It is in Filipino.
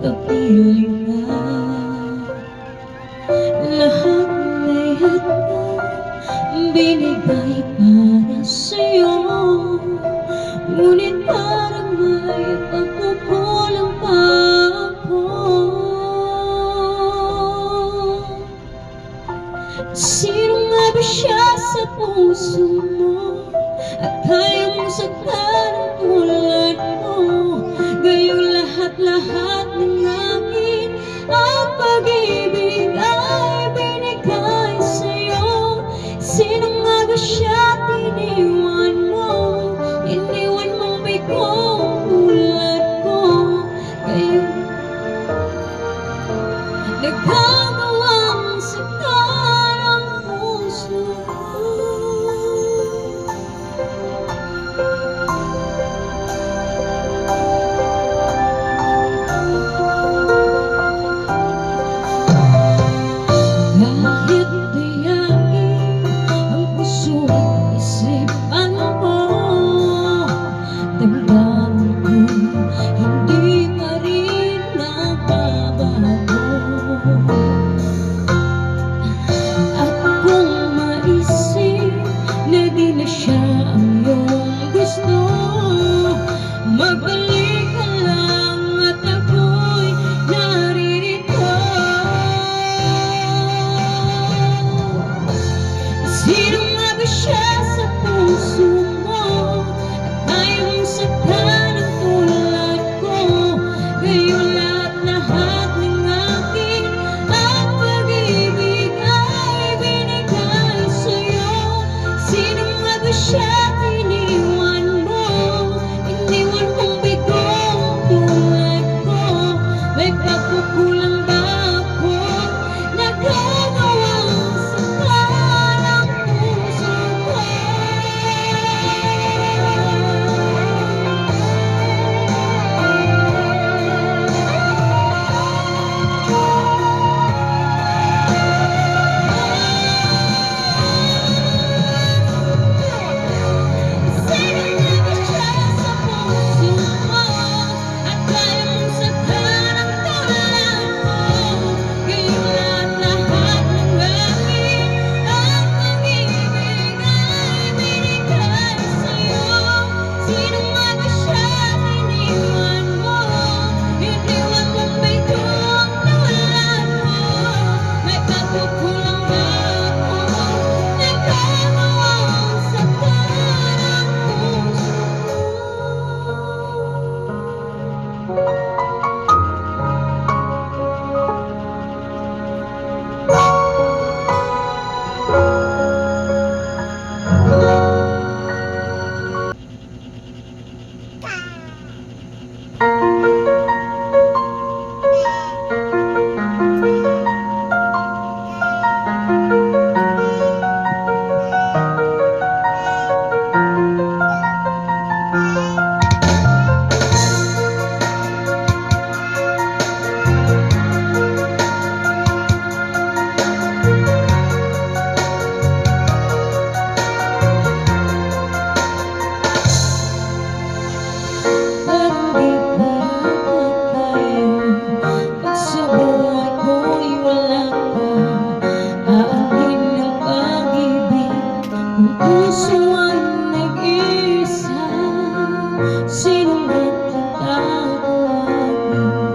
Kapiling na lahat may handa, binigay para sa'yo. Ngunit parang may pagkukulang pa ako. Sino nga ba siya sa puso mo at kaya mong saktan ang tulad ko? Gayong lahat-lahat ng akin ang pag-ibig ay binigay sa'yo. Sino nga ba siya iniwan mo? Iniwan mong bigong tulad ko. Gayong nagkagawang saktan ang puso ko. Kahit dayain ang puso at isipan ko, damdamin ko hindi pa rin nababago. At kung maisip na di na siya ang iyong gusto, magbalik ka lang at ako'y naririto. Sino nga ba siya sa puso mo at ayaw mong saktan ang tulad ko? Gayong lahat-lahat ng akin ang pag-ibig ay binigay sa'yo. Sino nga ba siya iniwan mo? Iniwan mong bigong tulad ko. May pagkukulang ba ako? Nagkagawang saktan ang puso ko. Sino nga ba siya sa puso mo at kaya mong saktan ang tulad ko? Gayong lahat-lahat ng akin ang pag-ibig ay binigay sa'yo. Sino nga ba siya iniwan mo? Iniwan mong bigong tulad ko. May pagkukulang ba ako? Nagkagawang saktan ang puso puso ay nag-iisa. Sino nga kita tawagin?